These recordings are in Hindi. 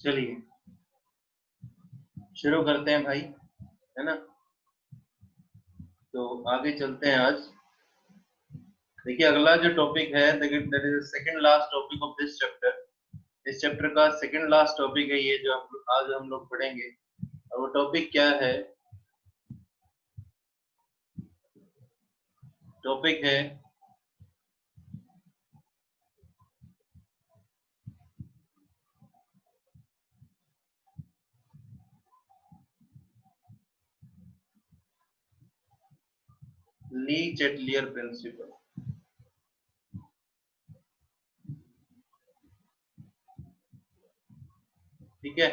चलिए शुरू करते हैं भाई, है ना। तो आगे चलते हैं। आज देखिए अगला जो टॉपिक है that is second last topic of this chapter. इस चैप्टर का सेकंड लास्ट टॉपिक है ये जो आज हम लोग पढ़ेंगे। और वो टॉपिक क्या है? टॉपिक है ली चैटलियर प्रिंसिपल। ठीक है,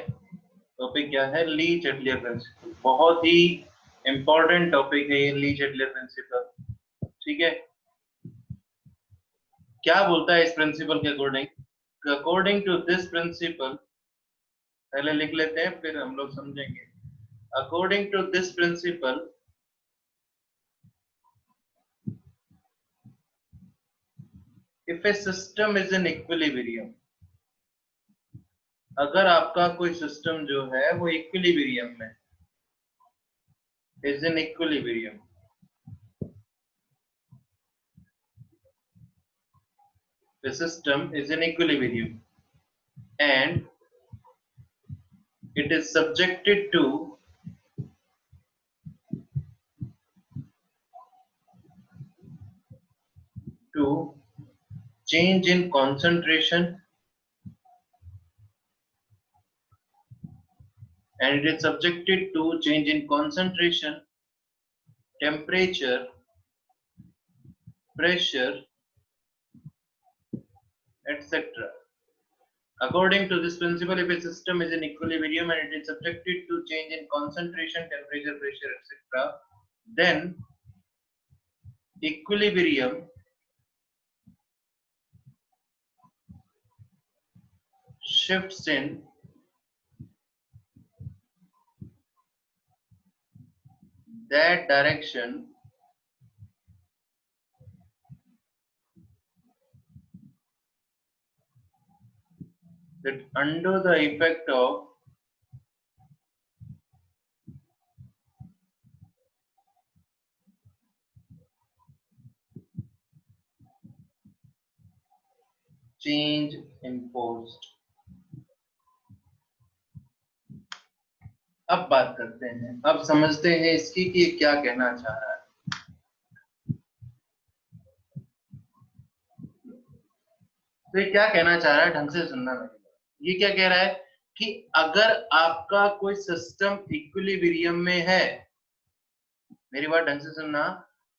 टॉपिक क्या है? ली चैटलियर प्रिंसिपल। बहुत ही इंपॉर्टेंट टॉपिक है ये ली चैटलियर प्रिंसिपल। ठीक है, क्या बोलता है इस प्रिंसिपल के according? According to this principle, पहले लिख लेते हैं फिर हम लोग समझेंगे। According to this principle, if a system is in equilibrium, अगर आपका कोई सिस्टम जो है वो इक्विलिब्रियम में, is in equilibrium, the system is in equilibrium and it is subjected to change in concentration and it is subjected to change in concentration, temperature, pressure, etc. According to this principle, if a system is in equilibrium and it is subjected to change in concentration, temperature, pressure, etc., then equilibrium shifts in that direction that under the effect of change imposed. अब बात करते हैं, अब समझते हैं इसकी कि ये क्या कहना चाह रहा है। तो ये क्या कहना चाह रहा है ढंग से सुनना मेरी। ये क्या कह रहा है कि अगर आपका कोई सिस्टम इक्विलिब्रियम में है, मेरी बात ढंग से सुनना,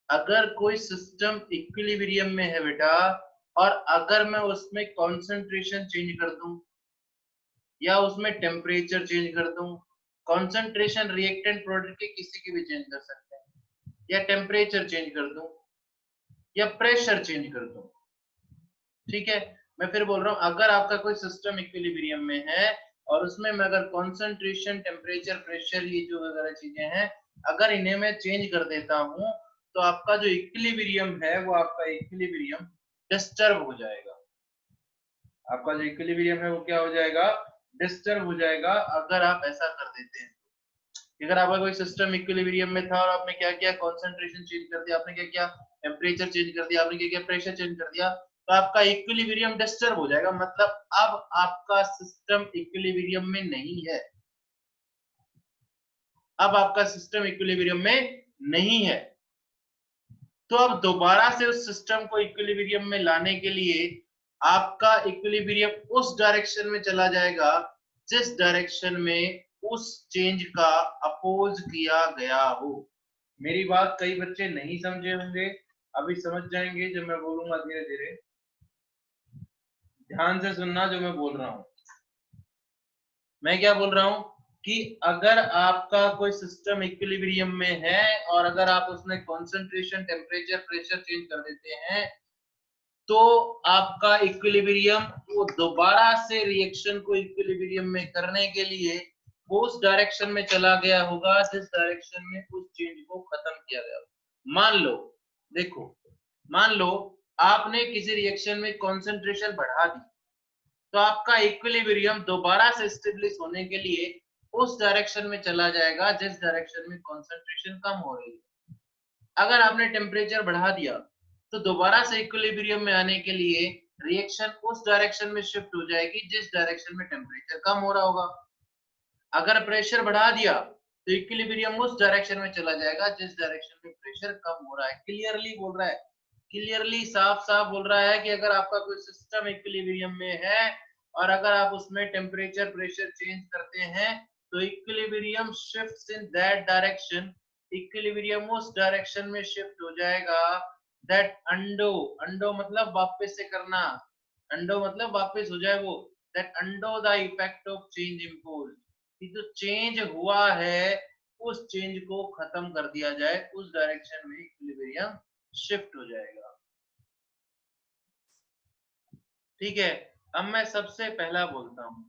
अगर कोई सिस्टम इक्विलिब्रियम में है बेटा, और अगर मैं उसमें कंसंट्रेशन चेंज कर दूं या उसमें टेम्परेचर चेंज कर दूं, कंसंट्रेशन रिएक्टेंट प्रोडक्ट के किसी की भी चेंज कर सकते हैं, या टेम्परेचर चेंज कर दूं या प्रेशर चेंज कर दूं। ठीक है, मैं फिर बोल रहा हूं, अगर आपका कोई सिस्टम इक्विलिब्रियम में है और उसमें मैं अगर कंसंट्रेशन, टेम्परेचर, प्रेशर, ये जो वगैरह चीजें हैं, अगर इन्हें मैं चेंज कर देता हूं तो आपका जो इक्विलिब्रियम है वो आपका इक्विलिब्रियम डिस्टर्ब हो जाएगा। आपका जो इक्विलिब्रियम है वो क्या हो जाएगा? डिस्टर्ब हो जाएगा अगर आप ऐसा कर देते हैं। अगर आपका कोई सिस्टम इक्विलिब्रियम में था और आपने क्या किया? कंसंट्रेशन चेंज कर दिया, आपने क्या किया? टेम्परेचर चेंज कर दिया, आपने क्या किया? प्रेशर चेंज कर दिया, तो आपका इक्विलिब्रियम डिस्टर्ब हो जाएगा। मतलब अब आपका सिस्टम इक्विलिब्रियम में नहीं है, अब आपका सिस्टम इक्विलिब्रियम में नहीं है। तो अब दोबारा से उस सिस्टम को इक्विलिब्रियम में लाने के लिए आपका इक्विलिब्रियम उस डायरेक्शन में चला जाएगा जिस डायरेक्शन में उस चेंज का अपोज किया गया हो। मेरी बात कई बच्चे नहीं समझे होंगे, अभी समझ जाएंगे जब मैं बोलूंगा धीरे धीरे। ध्यान से सुनना जो मैं बोल रहा हूं। मैं क्या बोल रहा हूं कि अगर आपका कोई सिस्टम इक्विलिब्रियम में है और अगर आप उसमें कंसंट्रेशन, टेम्परेचर, प्रेशर चेंज कर देते हैं तो आपका इक्विलिब्रियम वो दोबारा से रिएक्शन को इक्विलिब्रियम में करने के लिए उस डायरेक्शन में चला गया होगा जिस डायरेक्शन में उस चेंज को खत्म किया गया। मान लो, देखो, मान लो आपने किसी रिएक्शन में कंसंट्रेशन बढ़ा दी, तो आपका इक्विलिब्रियम दोबारा से स्टेब्लिश होने के लिए उस डायरेक्शन में चला जाएगा जिस डायरेक्शन में कंसंट्रेशन कम हो रही है। अगर आपने टेम्परेचर बढ़ा दिया तो दोबारा से इक्विलिब्रियम में आने के लिए रिएक्शन उस डायरेक्शन में शिफ्ट हो जाएगी जिस डायरेक्शन में टेम्परेचर कम हो रहा होगा। अगर प्रेशर बढ़ा दिया तो इक्विलिब्रियम उस डायरेक्शन में चला जाएगा जिस डायरेक्शन में प्रेशर कम हो रहा है। क्लियरली बोल रहा है, क्लियरली साफ साफ बोल रहा है कि अगर आपका कोई सिस्टम इक्विलिब्रियम में है और अगर आप उसमें टेम्परेचर प्रेशर चेंज करते हैं तो equilibrium shifts in that direction, equilibrium उस डायरेक्शन में शिफ्ट हो जाएगा। दैट अंडो, अंडो मतलब वापस से करना, अंडो मतलब वापस हो जाए वो, that undo the effect of change imposed, कि जो चेंज हुआ है उस चेंज को खत्म कर दिया जाए, उस डायरेक्शन में इक्विलिब्रियम शिफ्ट हो जाएगा। ठीक है, अब मैं सबसे पहला बोलता हूं,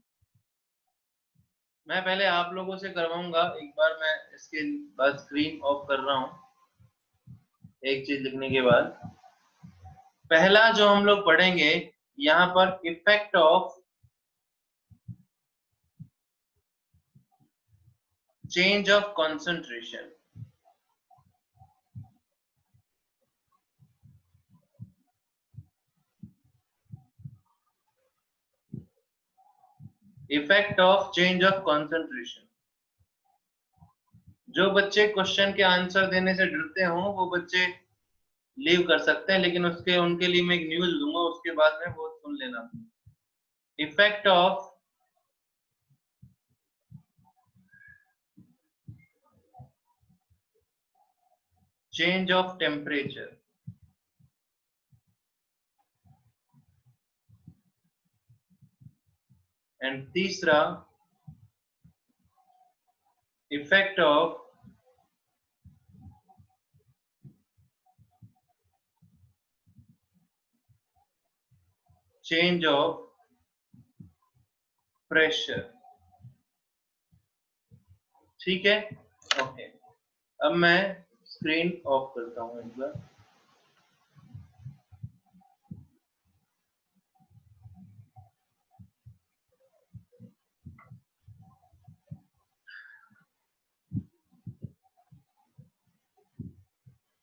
मैं पहले आप लोगों से करवाऊंगा एक बार, मैं इसके बाद स्क्रीन ऑफ कर रहा हूं एक चीज लिखने के बाद। पहला जो हम लोग पढ़ेंगे यहां पर effect of change of concentration। Effect of change of concentration. जो बच्चे क्वेश्चन के आंसर देने से डरते हो वो बच्चे लीव कर सकते हैं, लेकिन उसके उनके लिए मैं एक न्यूज दूंगा, उसके बाद में वो सुन लेना। Effect of change of temperature and तीसरा effect of change of pressure. ठीक है, ओके। अब मैं स्क्रीन ऑफ करता हूं एक बार।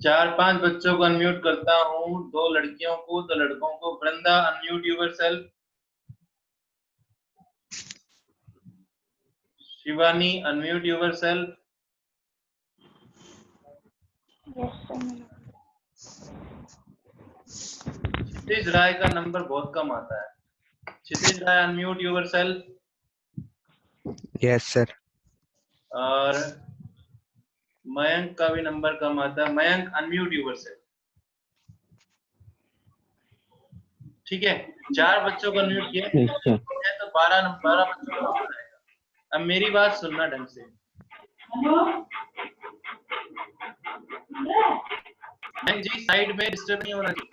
चार पांच बच्चों को अनम्यूट करता हूं, दो लड़कियों को, दो लड़कों को। Vrinda unmute yourself. Shivani unmute yourself. Kshitij Rai का नंबर बहुत कम आता है। Kshitij Rai unmute yourself. Yes sir. और मयंक का भी नंबर कम आता है। Mayank unmute yourself. ठीक है, चार बच्चों को अनम्यूट किया तो 12 बच्चों का नंबर आएगा। अब मेरी बात सुनना ढंग से। मयंक जी साइड में डिस्टर्ब नहीं होना चाहिए।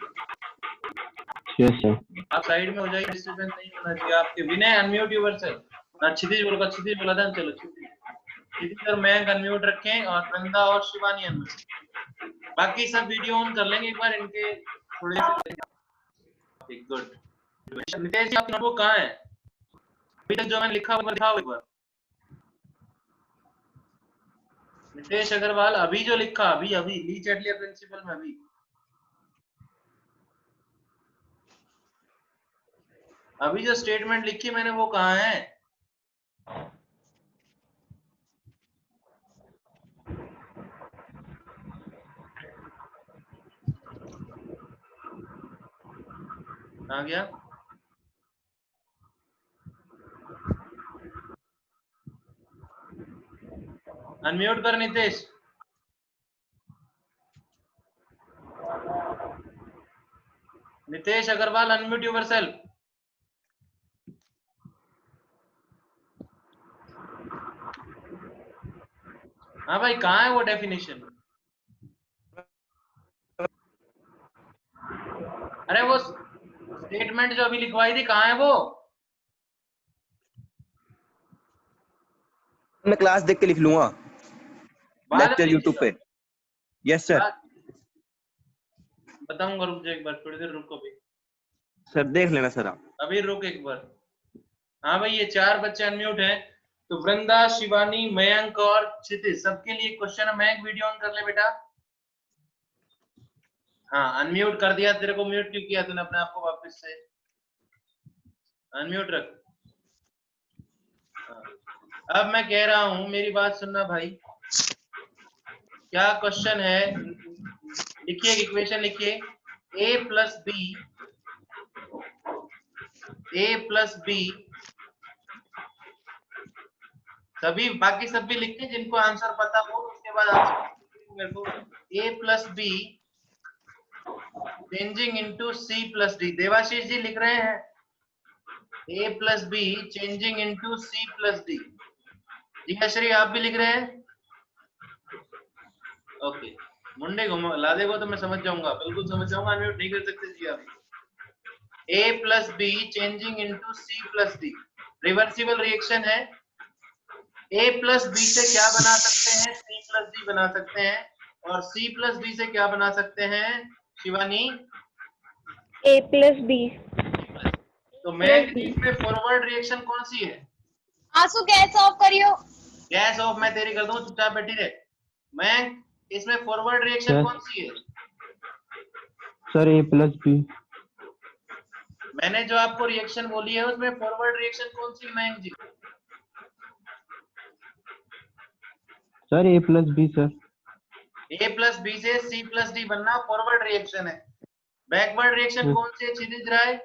Yes sir. आप साइड में हो जाइए, डिस्टर्बेंस नहीं होना चाहिए आपके। विनय अनम्यूट योरसेल्फ। क्षितिज बोला था, चलो क्षितिज और मयंक अनम्यूट रखें और वृंदा और शिवानी अनम्यूट। बाकी सब वीडियो ऑन कर लेंगे एक बार इनके थोड़े से। गुड। नितेश जी आप नोटबुक कहाँ है? अभी तक जो मैंने लिखा हुआ दिखाओ एक बार। नितेश अग्रवाल अभी जो लिखा, अभी ली चैटलियर प्रिंसिपल में अभी जो स्टेटमेंट लिखी मैंने वो कहाँ है? आ गया? अनम्यूट कर नितेश। Nitesh Agarwal unmute yourself. हाँ भाई, कहाँ है वो डेफिनेशन? अरे वो स्टेटमेंट जो अभी लिखवाई थी कहाँ है वो? मैं क्लास देख के लिख लूंगा लेक्चर यूट्यूब पे। Yes sir. बताऊंगा, रुक जा एक बार, थोड़ी देर रुको। भी सर देख लेना सर आप। अभी रुक एक बार। हाँ भाई, ये 4 बच्चे अनम्यूट हैं। तो वृंदा, शिवानी, मयंक और क्षितिज, सबके लिए क्वेश्चन है। मयंक वीडियो ऑन कर ले बेटा। हाँ, अनम्यूट कर दिया। तेरे को म्यूट क्यों किया तूने अपने आप को? वापस से अनम्यूट रख। हाँ। अब मैं कह रहा हूं, मेरी बात सुनना भाई। क्या क्वेश्चन है? लिखिए, इक्वेशन लिखिए। a प्लस बी, सभी बाकी सब भी लिखते हैं जिनको आंसर पता हो, उसके बाद आंसर मेरे को। a plus b changing into c plus d. Devashish ji लिख रहे हैं a plus b changing into c plus d. Diyashree आप भी लिख रहे हैं? ओके, मुंडे घुमा ला देगा तो मैं समझ जाऊंगा, बिल्कुल समझ जाऊंगा। अनम्यूट नहीं कर सकते जी आप। a plus b changing into c plus D, reversible reaction है। a प्लस बी से क्या बना सकते हैं? c प्लस डी बना सकते हैं। और c प्लस डी से क्या बना सकते हैं शिवानी? ए प्लस बी। तो मैं इसमें फॉरवर्ड रिएक्शन कौन सी है? आंसू गैस ऑफ करियो। गैस ऑफ मैं तेरी कर दूं, चुपचाप बैठी रहे। मैं इसमें फॉरवर्ड रिएक्शन कौन सी है? Sir a plus B. मैंने जो आपको रिएक्शन बोली है उसमें फॉरवर्ड रिएक्शन कौन सी? Mayank ji, sir a plus b sir. a plus B से c प्लस डी बनना फॉरवर्ड रिएक्शन है। बैकवर्ड रिएक्शन कौन सी है क्षितिज राय?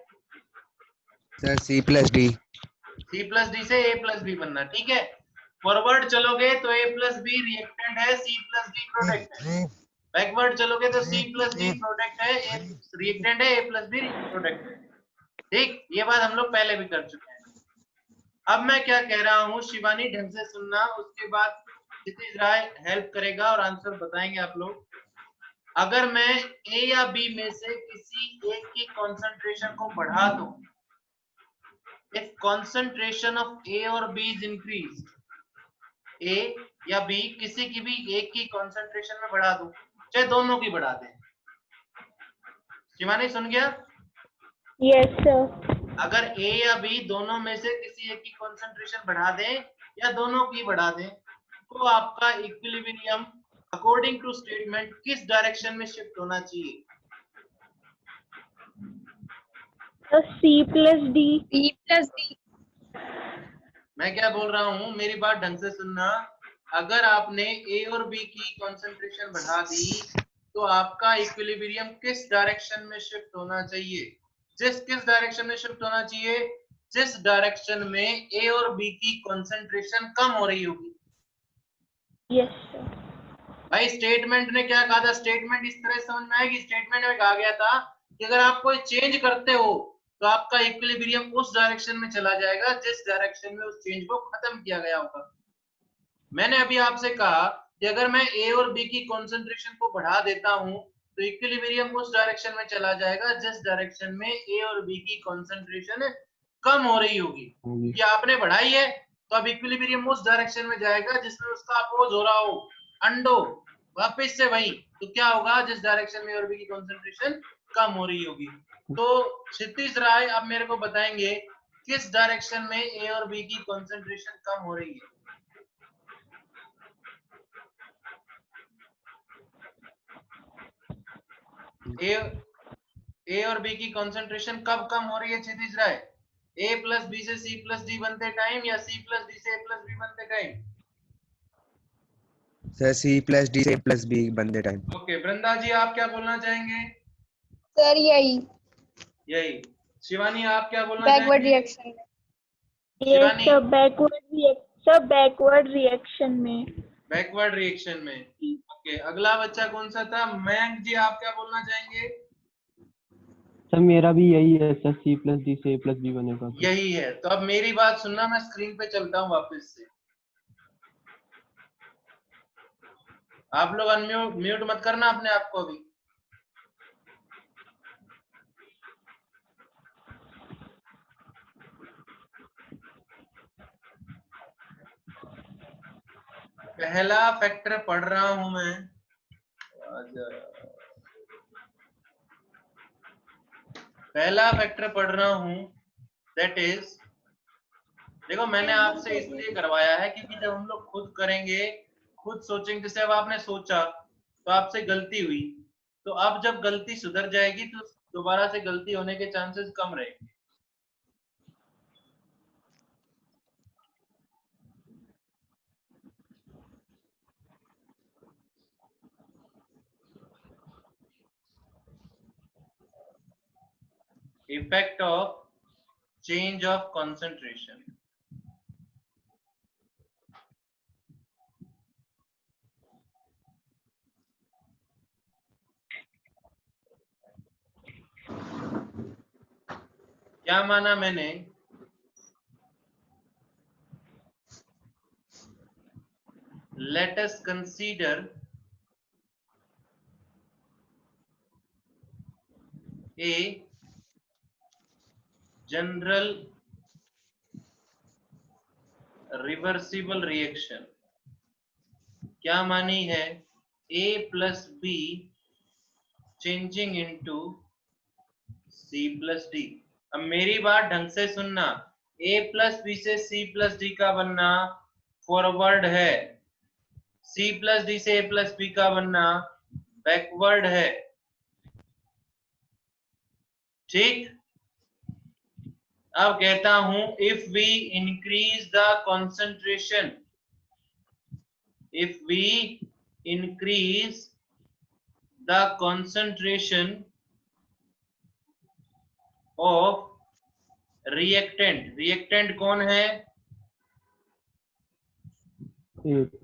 सर सी plus d. c plus D से a प्लस बी बनना, ठीक है। फॉरवर्ड चलोगे तो a प्लस बी रिएक्टेंट है, c प्लस डी प्रोडक्ट है। बैकवर्ड चलोगे तो c प्लस डी प्रोडक्ट है, रिएक्टेंट है, a प्लस बी प्रोडक्ट है। ठीक, ये बात हम लोग पहले भी कर चुके हैं। अब मैं क्या कह रहा हूँ, शिवानी ढंग से सुनना, उसके बाद क्षितिज राय हेल्प करेगा और आंसर बताएंगे आप लोग। अगर मैं ए या बी में से किसी एक की कंसंट्रेशन को बढ़ा दूं, इफ कंसंट्रेशन ऑफ ए और बी इज इंक्रीज, ए या बी किसी की भी एक की कंसंट्रेशन में बढ़ा दूं, चाहे दोनों की बढ़ा दें। शिवानी सुन गया? Yes sir. अगर ए या बी दोनों में से किसी एक की कंसंट्रेशन बढ़ा दें या दोनों की बढ़ा दें, तो आपका इक्विलिब्रियम अकॉर्डिंग टू स्टेटमेंट किस डायरेक्शन में शिफ्ट होना चाहिए? C plus D. B plus D. मैं क्या बोल रहा हूं, मेरी बात ढंग से सुनना। अगर आपने ए और बी की कंसंट्रेशन बढ़ा दी, तो आपका इक्विलिब्रियम किस डायरेक्शन में शिफ्ट होना चाहिए? किस डायरेक्शन में शिफ्ट होना चाहिए? जिस डायरेक्शन में ए और बी की कंसंट्रेशन कम हो रही होगी। Yes sir. भाई स्टेटमेंट ने क्या कहा था? स्टेटमेंट इस तरह समझ में आएगी। स्टेटमेंट में कहा गया था कि अगर आप कोई चेंज करते हो तो आपका इक्विलिब्रियम उस डायरेक्शन में चला जाएगा जिस डायरेक्शन में उस चेंज को खत्म किया गया होगा। मैंने अभी आपसे कहा कि अगर मैं ए और बी की कंसंट्रेशन को बढ़ा देता हूं तो इक्विलिब्रियम उस डायरेक्शन में चला जाएगा जिस डायरेक्शन में ए और बी की कंसंट्रेशन कम हो रही होगी। ये आपने बढ़ाई है तो अब इक्विलिब्रियम उस डायरेक्शन में जाएगा जिसमें उसका अपोज हो रहा हो। अंडो वापस से वही, तो क्या होगा? जिस डायरेक्शन में ए और बी की कंसंट्रेशन कम हो रही होगी। तो क्षितिज राय अब मेरे को बताएंगे किस डायरेक्शन में ए और बी की कंसंट्रेशन कम हो रही है। ए और बी की कंसंट्रेशन कब कम हो रही है क्षितिज राय? ए प्लस बी से सी प्लस डी बनते टाइम या सी प्लस डी से ए प्लस बी बनते टाइम? सर सी प्लस डी से प्लस बी बनते टाइम। ओके, वृंदा जी आप क्या बोलना चाहेंगे? सर यही यही। शिवानी आप क्या बोलना बैकवर्ड चाहेंगे? रिएक्शन में। Shivani? Yes sir, backward reaction में। बैकवर्ड रिएक्शन में। ओके, अगला बच्चा कौन सा था? मयंक जी आप क्या बोलना चाहेंगे? सर मेरा भी यही है सर, सी प्लस डी से ए प्लस बी बनेगा। यही है। तो अब मेरी बात सुनना, मैं स्क्रीन पे चलता हूँ वापस से। आप लोग म्यूट मत करना अपने आप को अभी। पहला फैक्टर पढ़ रहा हूं मैं। पहला फैक्टर पढ़ रहा हूं, दैट इज देखो मैंने आपसे इसलिए करवाया है क्योंकि जब हम लोग खुद करेंगे, खुद सोचेंगे, जैसे अब आपने सोचा तो आपसे गलती हुई, तो अब जब गलती सुधर जाएगी तो दोबारा से गलती होने के चांसेस कम रहेंगे। Effect of change of concentration. क्या माना मैंने? Let us consider a general reversible reaction. क्या मानी है? A plus B changing into C plus D. अब मेरी बात ढंग से सुनना, A plus B से C plus D का बनना फॉरवर्ड है, C plus D से A plus B का बनना बैकवर्ड है। ठीक, अब कहता हूं if we increase the concentration, if we increase the concentration of reactant, reactant कौन है?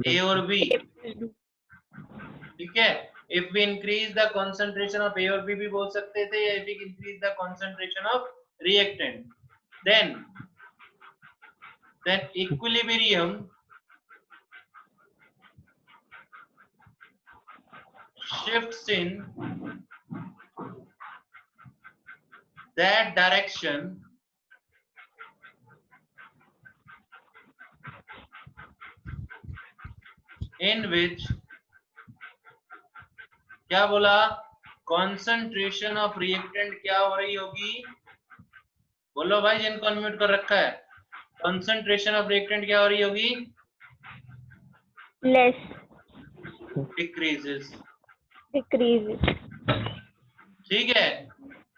A और B, ठीक है। if we increase the concentration of A और B भी बोल सकते थे, या if we increase the concentration of reactant, then equilibrium shifts in that direction in which, क्या बोला? concentration of reactant क्या हो रही होगी? बोलो भाई जिनको अनम्यूट कर रखा है, concentration of reactant क्या हो रही होगी? less, decreases. decreases. ठीक है,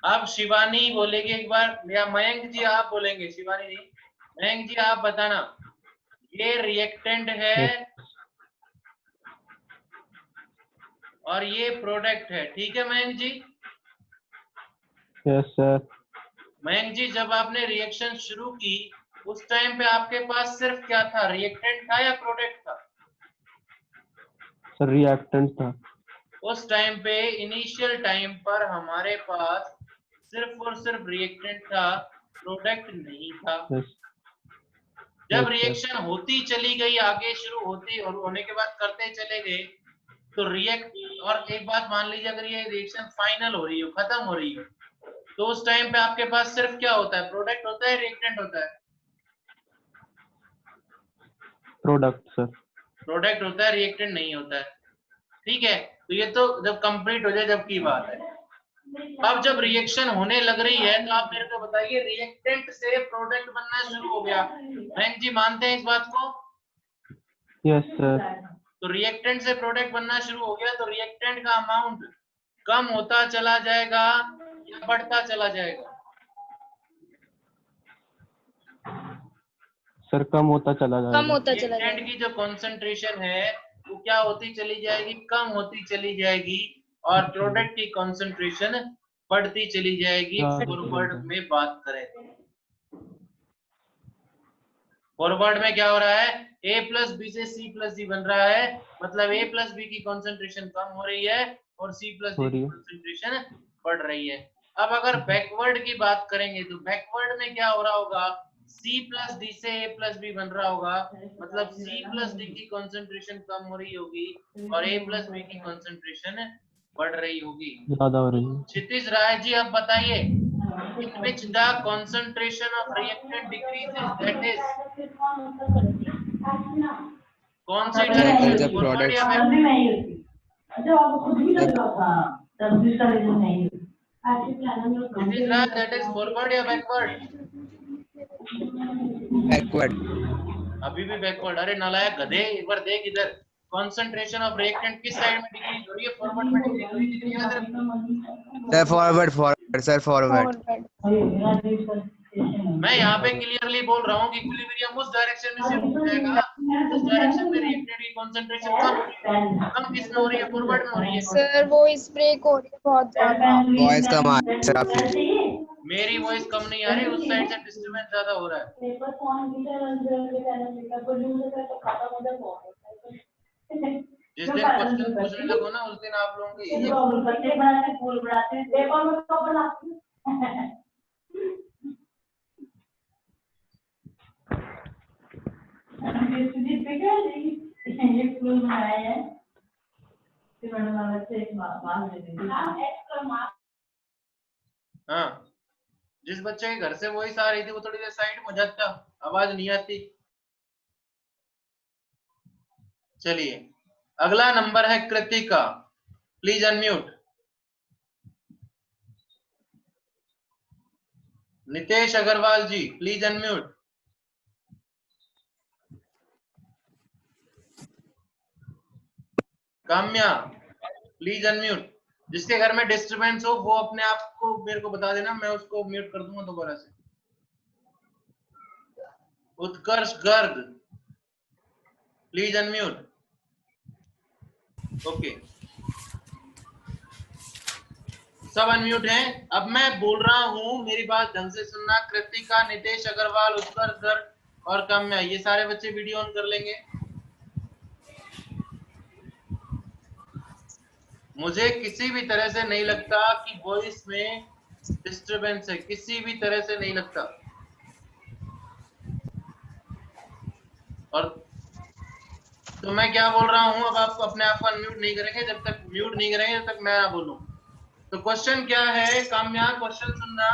अब शिवानी बोलेगी एक बार, या मयंक जी आप बोलेंगे, शिवानी जी, मयंक जी आप बताना, ये रिएक्टेंट है और ये प्रोडक्ट है, ठीक है मयंक जी? Yes sir. मयंक जी जब आपने रिएक्शन शुरू की उस टाइम पे आपके पास सिर्फ क्या था, रिएक्टेंट था या प्रोडक्ट था? सर रिएक्टेंट था। उस टाइम पे इनिशियल टाइम पर हमारे पास सिर्फ और सिर्फ रिएक्टेंट था, प्रोडक्ट नहीं था। यस। जब रिएक्शन होती चली गई, आगे शुरू होती और होने के बाद करते चले गए, तो रिएक्ट, और एक बात मान लीजिए अगर ये रिएक्शन फाइनल हो रही हो, खत्म हो रही हो, तो उस टाइम पे आपके पास सिर्फ क्या होता है, प्रोडक्ट होता है, रिएक्टेंट होता है? Product sir. प्रोडक्ट होता है, रिएक्टेंट नहीं होता है। ठीक है, तो ये तो जब कंप्लीट हो जाए जब की बात है। अब जब रिएक्शन होने लग रही है तो आप मेरे को बताइए, रिएक्टेंट से प्रोडक्ट बनना शुरू हो गया, मयंक जी मानते हैं इस बात को? Yes sir. तो रिएक्टेंट से प्रोडक्ट बनना शुरू हो गया, तो रिएक्टेंट का अमाउंट कम होता चला जाएगा या बढ़ता चला जाएगा? सर कम होता चला जाएगा। कम होता चला रिएक्टेंट जाएगा। की जो कंसंट्रेशन है वो क्या होती चली जाएगी, कम होती चली जाएगी, और प्रोडक्ट की कंसंट्रेशन बढ़ती चली जाएगी। फॉरवर्ड में बात करें, फॉरवर्ड में क्या हो रहा है, A प्लस बी से C प्लस डी बन रहा है, मतलब A प्लस बी की कंसंट्रेशन कम हो रही है और C प्लस डी की कंसंट्रेशन बढ़ रही है। अब अगर बैकवर्ड की बात करेंगे तो बैकवर्ड में क्या हो रहा होगा, C प्लस डी से A प्लस बी बन रहा होगा, मतलब C प्लस डी की कंसंट्रेशन कम हो रही होगी और A प्लस बी की कंसंट्रेशन बढ़ रही होगी, ज्यादा हो रही है। क्षितिज राय जी अब बताइए, in which the concentration of reactant decreases, that is कौन सी डायरेक्शन, फॉरवर्ड या बैकवर्ड? That is forward या backward? बैकवर्ड। अभी भी बैकवर्ड। अरे नालायक गधे, एक बार देख इधर, कंसंट्रेशन ऑफ रिएक्टेंट किस साइड में डिक्रीज हो रही है? फॉरवर्ड में डिक्रीज हो रही है, कितनी याद रखो। Sir forward forward sir forward. Forward. मैं यहाँ पे क्लियरली बोल रहा हूँ कि इक्विलिब्रियम उस डायरेक्शन में शिफ्ट हो जाएगा जिस डायरेक्शन में रिएक्टेंट की कंसंट्रेशन कम हो रही है। कम किस में हो रही है? फॉरवर्ड में हो रही है। सर वो ब्रेक हो रही है बहुत ज्यादा। वॉइस कम आ रही है सर आपकी। मेरी वॉइस कम नहीं आ रही, उस साइड से डिस्टरबेंस ज्यादा हो रहा है। जिस दिन क्वेश्चन पूछने लगो ना, उस दिन आप लोगों को यही हाँ, जिस बच्चे के घर से वॉइस आ रही थी वो थोड़ी देर साइड में हो जाता, आवाज नहीं आती। चलिए, अगला नंबर है Kritika, please unmute. Nitesh Agarwal ji, please unmute. Kamya, please unmute. जिसके घर में डिस्टरबेंस हो वो अपने आप को मेरे को बता देना, मैं उसको म्यूट कर दूंगा दोबारा से। उत्कर्ष गर्ग, प्लीज अनम्यूट। ओके, सब अनम्यूट हैं। अब मैं बोल रहा हूं, मेरी बात ढंग से सुनना। कृतिका, नितेश अग्रवाल, उत्कर्ष गर्ग और काम्या, ये सारे बच्चे वीडियो ऑन कर लेंगे। मुझे किसी भी तरह से नहीं लगता कि वॉइस में डिस्टरबेंस है, किसी भी तरह से नहीं लगता। और तो मैं क्या बोल रहा हूं, अब आप अपने आप को अनम्यूट नहीं करेंगे, जब तक म्यूट नहीं करेंगे जब तक मैं ना बोलूं। तो क्वेश्चन क्या है काम्या, क्वेश्चन सुनना।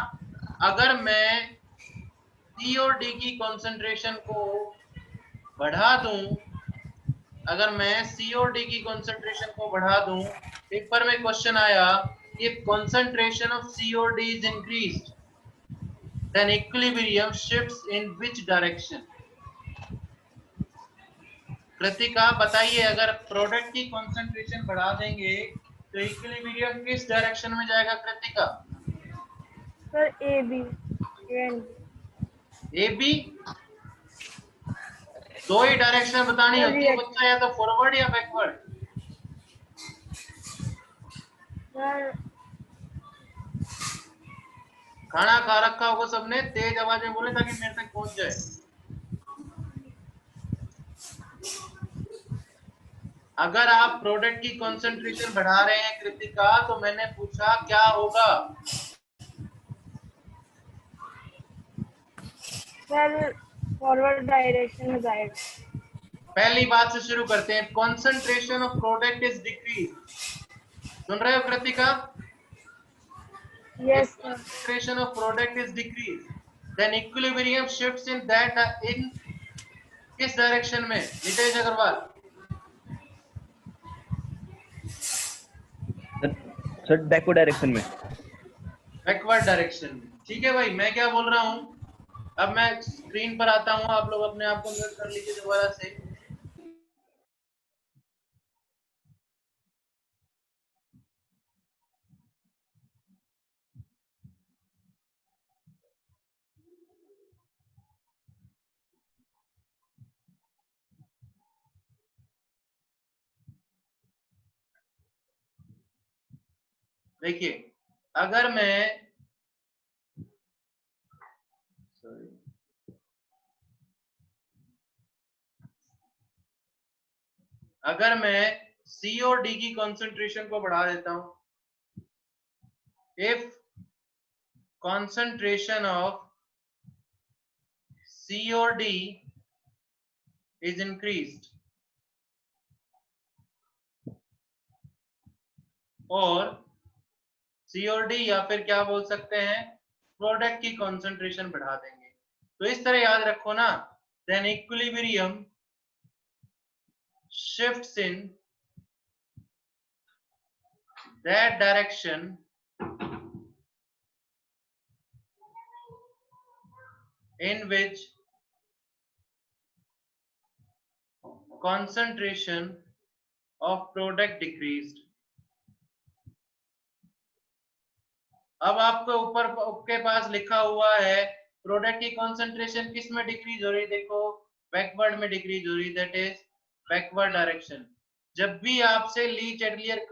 अगर मैं सी और डी की कंसंट्रेशन को बढ़ा दूं, अगर मैं सी और डी की कंसंट्रेशन को बढ़ा दूं, पेपर में क्वेश्चन आया, if concentration of C or D is increased, then equilibrium shifts in which direction? Kritika बताइए, अगर प्रोडक्ट की कंसंट्रेशन बढ़ा देंगे तो इक्विलिब्रियम किस डायरेक्शन में जाएगा? Kritika, sir A B and A B. दो ही डायरेक्शन बतानी होती है बच्चा, या तो फॉरवर्ड या बैकवर्ड। सर खाना खा रखा होगा सबने, तेज आवाज में बोले ताकि मेरे तक पहुंच जाए। अगर आप प्रोडक्ट की कंसंट्रेशन बढ़ा रहे हैं कृतिका, तो मैंने पूछा क्या होगा? सर फॉरवर्ड डायरेक्शन में जाएगा। पहली बात से शुरू करते हैं, concentration of product is decrease. सुन रहे हो Kritika? Yes If sir. concentration of product is decreased, then equilibrium shifts in that in किस डायरेक्शन में? Nitesh Agarwal, sir backward direction में। बैकवर्ड डायरेक्शन में। ठीक है भाई, मैं क्या बोल रहा हूं, अब मैं स्क्रीन पर आता हूं, आप लोग अपने आप को म्यूट कर लीजिए दोबारा से। देखिए, अगर मैं अगर मैं सी और डी की कंसंट्रेशन को बढ़ा देता हूं, if concentration of C or D is increased, और C और D या फिर क्या बोल सकते हैं, प्रोडक्ट की कंसंट्रेशन बढ़ा देंगे, तो इस तरह याद रखो ना, then equilibrium shifts in that direction in which concentration of product decreased। अब आपको ऊपर के पास लिखा हुआ है प्रोडक्ट की कॉन्सेंट्रेशन किस में डिक्रीज हो रही है, देखो बैकवर्ड में डिक्रीज हो रही है, दैट इज बैकवर्ड डायरेक्शन। जब भी आपसे ली चैटलियर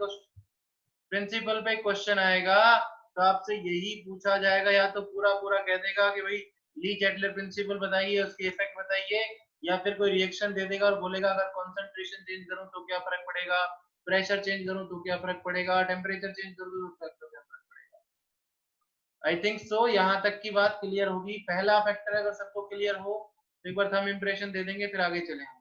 प्रिंसिपल पे क्वेश्चन आएगा तो आपसे यही पूछा जाएगा, या तो पूरा पूरा कह देगा कि भाई ली चैटलियर प्रिंसिपल बताइए, उसकी इफेक्ट बताइए, या फिर कोई रिएक्शन दे देगा और बोलेगा अगर कॉन्सेंट्रेशन चेंज करूं तो क्या फर्क पड़ेगा, प्रेशर चेंज करूं तो क्या फर्क पड़ेगा, टेम्परेचर चेंज करूं तो क्या फर्क पड़ेगा। आई थिंक सो यहाँ तक की बात क्लियर होगी। पहला फैक्टर अगर सबको क्लियर हो तो एक बार थंब इंप्रेशन दे देंगे, फिर आगे चलेंगे।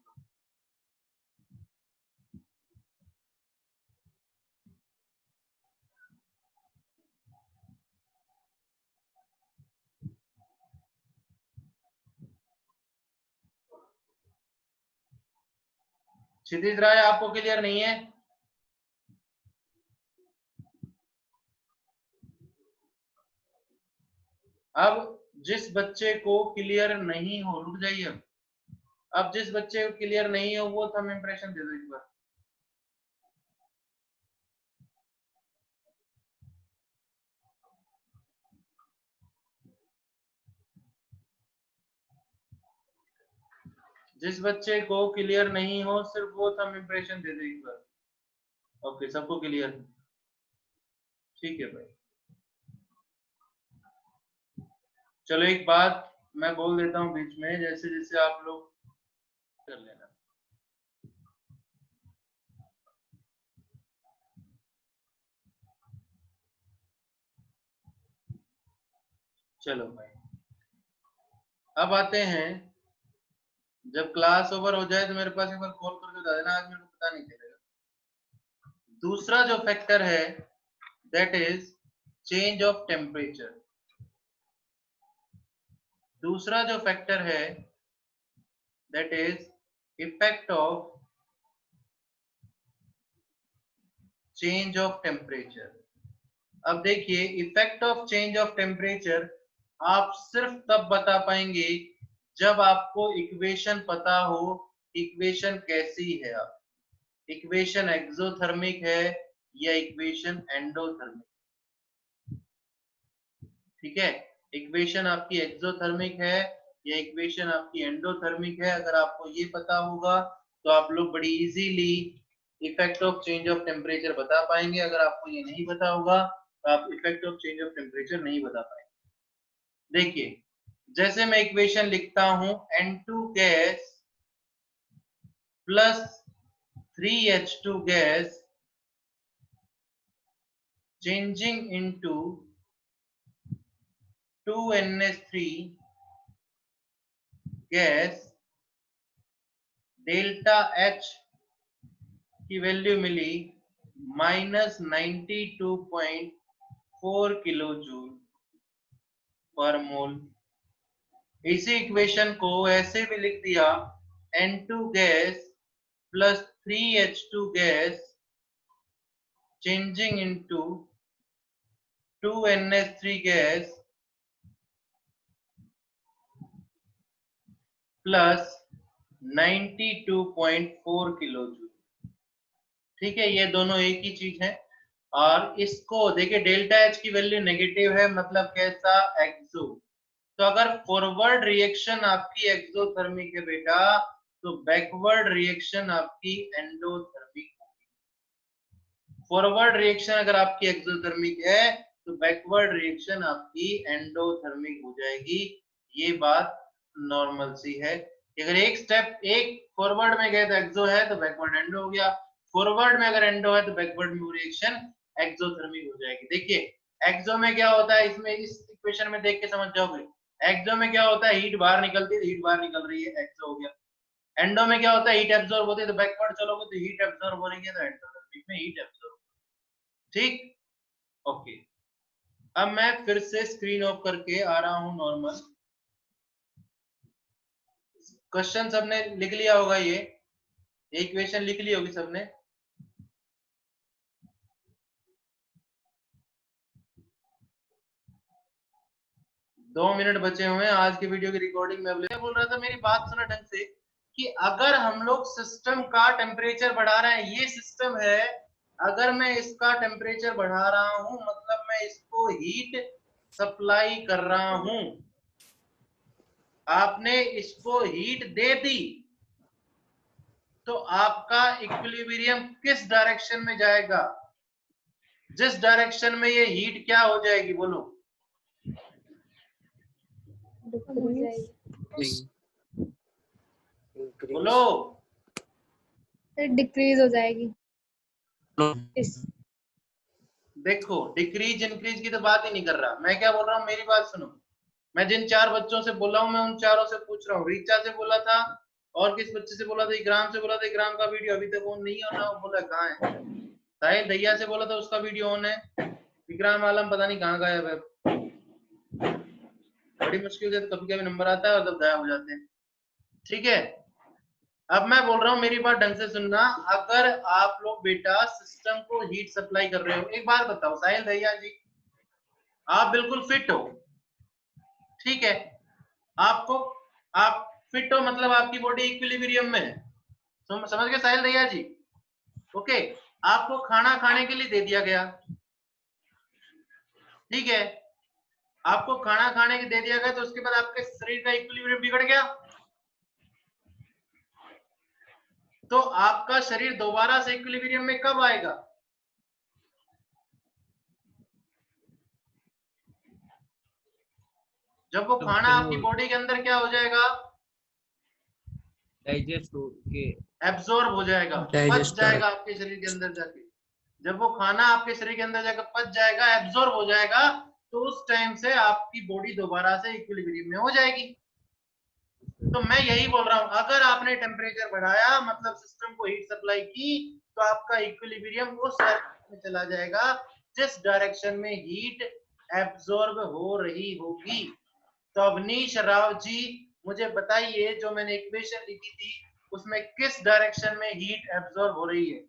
क्षितिज राय आपको क्लियर नहीं है? अब जिस बच्चे को क्लियर नहीं हो, रुक जाइए। अब जिस बच्चे को क्लियर नहीं हो वो थंब इंप्रेशन दे दो एक बार। जिस बच्चे को क्लियर नहीं हो सिर्फ वो थंब इंप्रेशन दे दो एक बार। ओके, सबको क्लियर, ठीक है भाई। चलो एक बात मैं बोल देता हूँ बीच में, जैसे जैसे आप लोग कर लेना। चलो भाई, अब आते हैं, जब क्लास ओवर हो जाए तो मेरे पास एक बार कॉल करके बता देना, आज मेरे को पता नहीं चलेगा। दूसरा जो फैक्टर है that is change of temperature. दूसरा जो फैक्टर है that is effect of change of temperature. अब देखिए, effect of change of temperature आप सिर्फ तब बता पाएंगे जब आपको इक्वेशन पता हो। इक्वेशन कैसी है, आप इक्वेशन एक्सोथर्मिक है या इक्वेशन एंडोथर्मिक, ठीक है। इक्वेशन आपकी एक्सोथर्मिक है या इक्वेशन आपकी एंडोथर्मिक है, अगर आपको ये पता होगा तो आप लोग बड़ी easily effect of change of temperature बता पाएंगे। अगर आपको ये नहीं पता होगा तो आप effect of change of temperature नहीं बता पाएंगे। देखिए, जैसे मैं इक्वेशन लिखता हूं N2 gas plus 3H2 gas changing into 2NH3 gas, delta H की वैल्यू मिली -92.4 किलो जूल पर मोल। इसी इक्वेशन को ऐसे भी लिख दिया N2 gas plus 3H2 gas changing into 2NH3 gas plus 92.4 kilo joule, ठीक है। ये दोनों एक ही चीज है। और इसको देखिए, डेल्टा एच की वैल्यू नेगेटिव है, मतलब कैसा, एक्सो। तो अगर फॉरवर्ड रिएक्शन आपकी एक्सोथर्मिक है बेटा, तो बैकवर्ड रिएक्शन आपकी एंडोथर्मिक होगी। फॉरवर्ड रिएक्शन अगर आपकी एक्सोथर्मिक है तो बैकवर्ड रिएक्शन आपकी एंडोथर्मिक हो जाएगी। ये बात नॉर्मल सी है। अगर एक स्टेप एक फॉरवर्ड में गए तो एक्सो है तो बैकवर्ड एंडो हो गया, फॉरवर्ड में अगर एंडो है तो बैकवर्ड में रिएक्शन एक्सोथर्मिक हो जाएगी। देखिए एक्सो में क्या होता है, इसमें इस इक्वेशन में देख के समझ जाओगे। एक्सो में क्या होता है, हीट बाहर निकलती है, हीट बाहर निकल रही है, एक्सो हो गया। एंडो में क्या होता है, हीट एब्जॉर्ब होती है, तो बैकवर्ड चलोगे तो हीट एब्जॉर्ब हो रही है, तो एंडोथर्मिक में हीट एब्जॉर्ब, ठीक। ओके, अब मैं फिर से स्क्रीन ऑफ करके आ रहा हूं नॉर्मल। क्वेश्चन सबने लिख लिया होगा, ये इक्वेशन लिख ली होगी सबने। 2 मिनट बचे हुए हैं आज की वीडियो की रिकॉर्डिंग में। बोल रहा था, मेरी बात सुना ढंग से, कि अगर हम लोग सिस्टम का टेम्परेचर बढ़ा रहे हैं, ये सिस्टम है, अगर मैं इसका टेम्परेचर बढ़ा रहा हूं मतलब मैं इसको हीट सप्लाई कर रहा हूं, आपने इसको हीट दे दी, तो आपका इक्विलिब्रियम किस डायरेक्शन में जाएगा? जिस डायरेक्शन में ये हीट क्या हो जाएगी, बोलो बोलो। डिक्रीज हो जाएगी। देखो, डिक्रीज इंक्रीज की तो बात ही नहीं कर रहा मैं। क्या बोल रहा हूँ, मेरी बात सुनो। मैं जिन 4 बच्चों से बोला हूँ, मैं उन चारों से पूछ रहा हूँ। रीचा से बोला था, और किस बच्चे से बोला था? इकराम से बोला था। इकराम का वीडियो अभी तक ऑन नहीं है ना, बोला कहाँ है? साहिल दैया से बोला था, उसका वीडियो ऑन है। इकराम आलम पता नहीं कहाँ गायब है। बड़ी मुश्किल से कभी कभी नंबर आता है और तब गायब हो जाते हैं। ठीक है, अब मैं बोल रहा हूँ, मेरी बात ढंग से सुनना। अगर आप लोग बेटा सिस्टम को हीट सप्लाई कर रहे हो, एक बात बताओ साहिल दैया जी, आप बिल्कुल फिट हो, ठीक है, आपको, आप फिट हो मतलब आपकी बॉडी इक्विलिब्रियम में है, समझ गए साहिल दैया जी? ओके, आपको खाना खाने के लिए दे दिया गया, ठीक है, आपको खाना खाने के दे दिया गया, तो उसके बाद आपके शरीर का इक्विलिब्रियम बिगड़ गया, तो आपका शरीर दोबारा से इक्विलिब्रियम में कब आएगा? जब वो खाना आपकी बॉडी के अंदर क्या हो जाएगा? डाइजेस्ट हो के एब्जॉर्ब हो जाएगा, पच जाएगा आपके शरीर के अंदर जाके। जब वो खाना आपके शरीर के अंदर जाकर पच जाएगा, एब्जॉर्ब हो जाएगा, तो उस टाइम से आपकी बॉडी दोबारा से इक्विलिब्रियम में हो जाएगी। तो मैं यही बोल रहा हूं, अगर आपने टेम्परेचर बढ़ाया मतलब सिस्टम को हीट सप्लाई की, तो आपका इक्विलिब्रियम उस डायरेक्शन में चला जाएगा जिस डायरेक्शन में हीट एब्जॉर्ब हो रही होगी। तो अवनीश राव जी मुझे बताइए, जो मैंने इक्वेशन लिखी थी उसमें किस डायरेक्शन में हीट एब्जॉर्ब हो रही है?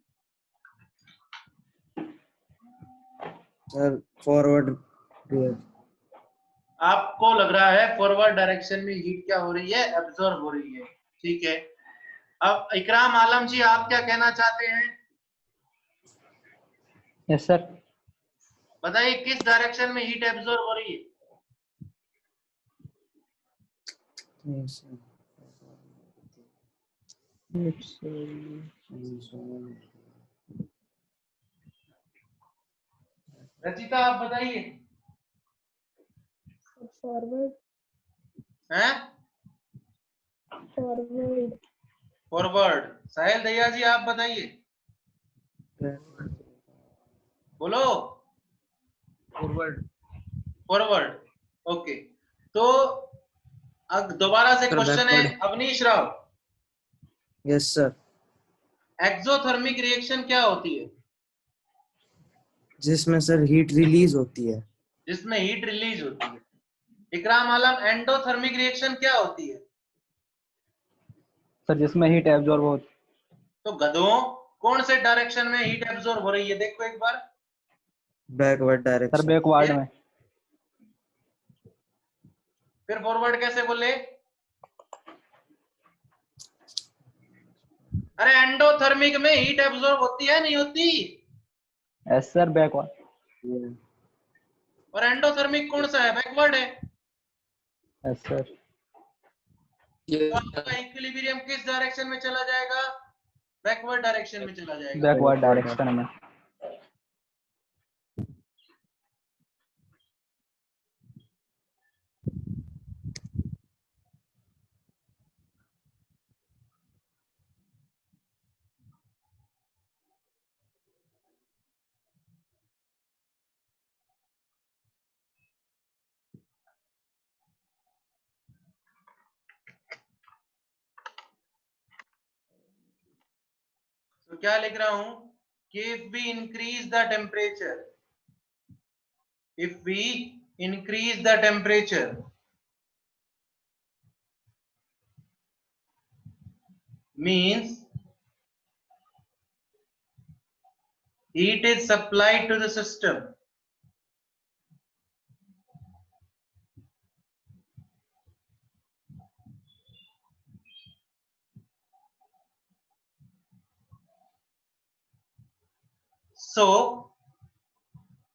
Sir forward. आपको लग रहा है फॉरवर्ड डायरेक्शन में हीट क्या हो रही है? एब्जॉर्ब हो रही है, ठीक है। अब इकराम आलम जी, आप क्या कहना चाहते हैं? Yes sir. बताइए किस डायरेक्शन में हीट एब्जॉर्ब हो रही है? रचिता आप बताइए। फॉरवर्ड। हैं? फॉरवर्ड। फॉरवर्ड। साहिल दैया जी आप बताइए, बोलो। फॉरवर्ड। Forward, okay. तो अब दोबारा से क्वेश्चन है Avneesh Rao. Yes sir. Exothermic reaction क्या होती है? जिसमें सर हीट रिलीज होती है। जिसमें हीट रिलीज होती है। इकराम आलम, एंडोथर्मिक रिएक्शन क्या होती है? सर जिसमें हीट एब्जॉर्ब हो। तो गधों, कौन से डायरेक्शन में हीट एब्जॉर्ब हो रही है? देखो एक बार। Backward sir direction. बैकवर्ड में। फिर फॉरवर्ड कैसे बोले? अरे एंडोथर्मिक में हीट एब्जॉर्ब होती है नहीं होती? Yes sir backward. और एंडोथर्मिक कौन सा है? बैकवर्ड है। Yes sir. तो आपका इक्विलिब्रियम किस डायरेक्शन में चला जाएगा? बैकवर्ड डायरेक्शन में चला जाएगा। बैकवर्ड डायरेक्शन में। तो क्या लिख रहा हूं कि if we increase the temperature, if we increase the temperature means heat is supplied to the system. So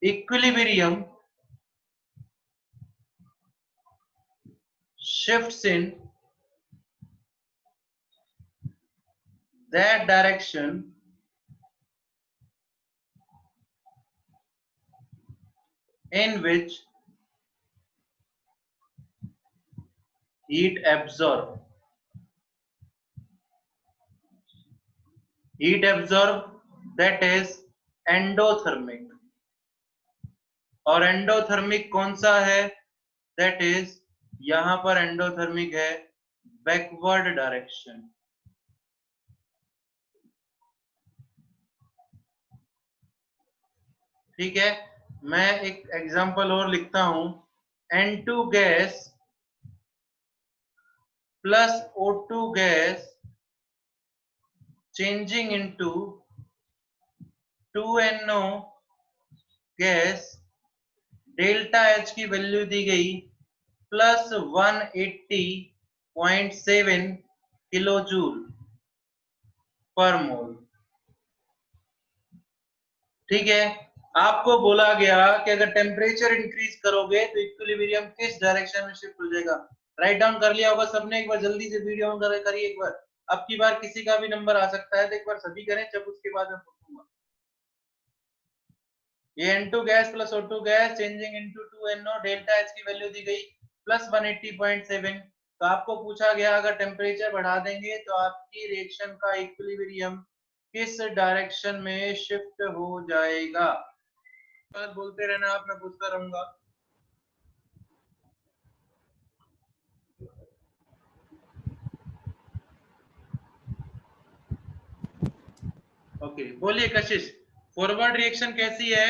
equilibrium shifts in that direction in which heat absorbed. Heat absorbed, that is endothermic. और एंडोथर्मिक कौन सा है? दैट इज, यहां पर एंडोथर्मिक है बैकवर्ड डायरेक्शन। ठीक है, मैं एक एग्जांपल और लिखता हूं। N2 gas plus O2 gas changing into 2NO gas, delta H की वैल्यू दी गई प्लस 180.7 किलोजूल पर मोल। ठीक है, आपको बोला गया कि अगर टेम्परेचर इंक्रीज करोगे तो इक्विलिब्रियम किस डायरेक्शन में शिफ्ट हो जाएगा। राइट डाउन कर लिया होगा सबने, एक बार जल्दी से वीडियो ऑन करिए एक बार। अब की बार किसी का भी नंबर आ सकता है तो एक बार सभी करें, जब उसके बाद मैं पूछूंगा। ये N2 gas plus O2 gas changing into 2NO, delta H की वैल्यू दी गई प्लस 180.7। तो आपको पूछा गया अगर टेम्परेचर बढ़ा देंगे तो आपकी रिएक्शन का इक्विलिब्रियम किस डायरेक्शन में शिफ्ट हो जाएगा। बस बोलते रहना आप, मैं पूछता रहूंगा। ओके, बोलिए कशिश, फॉरवर्ड रिएक्शन कैसी है?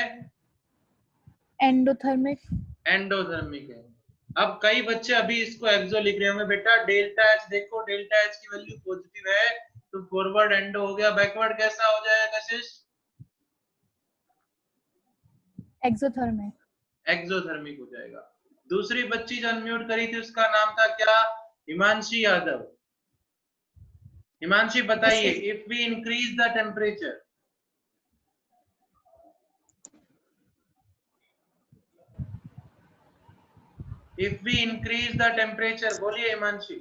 एंडोथर्मिक। एंडोथर्मिक है। अब कई बच्चे अभी इसको एक्सो लिख रहे होंगे, बेटा डेल्टा H देखो, डेल्टा H की वैल्यू पॉजिटिव है तो फॉरवर्ड एंडो हो गया, बैकवर्ड कैसा हो जाएगा कशिश? एक्सोथर्मिक। एक्सोथर्मिक हो जाएगा। दूसरी बच्ची जो अनम्यूट करी थी उसका नाम था क्या? हिमांशी यादव। हिमांशी बताइए, if we increase the temperature, if we increase the temperature, बोलिए Himanshi.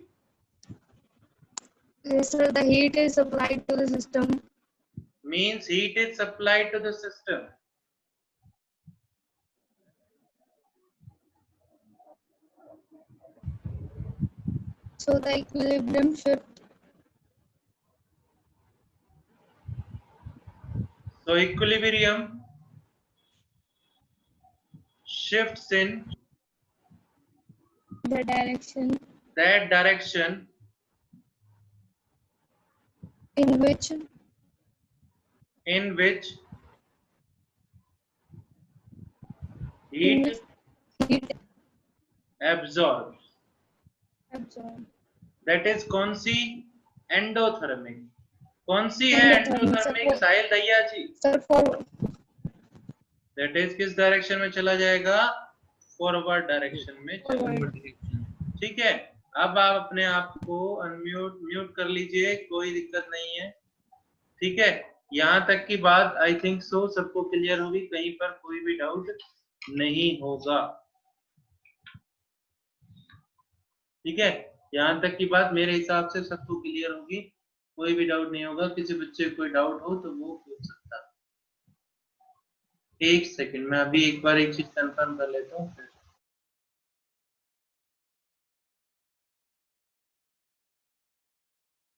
Sir, the heat is supplied to the system. Means heat is supplied to the system. So the equilibrium shift. So equilibrium shifts in The direction that direction in which heat heat absorbs. absorbed. That is कौन सी? एंडोथर्मिक। कौन सी है Endothermic, एंडोथर्मिक? sir, साहिल दैया जी। Sir, forward. That is किस डायरेक्शन में चला जाएगा? फॉरवर्ड डायरेक्शन में चला Forward. जाएगा। ठीक है, अब आप अपने आप को म्यूट कर लीजिए, कोई दिक्कत नहीं है। ठीक है, यहाँ तक की बात आई थिंक सो सबको क्लियर होगी, कहीं पर कोई भी डाउट नहीं होगा। ठीक है, यहाँ तक की बात मेरे हिसाब से सबको क्लियर होगी, कोई भी डाउट नहीं होगा। किसी बच्चे को कोई डाउट हो तो वो पूछ सकता है। एक सेकंड, मैं अभी एक बार एक चीज कंफर्म कर लेता हूँ।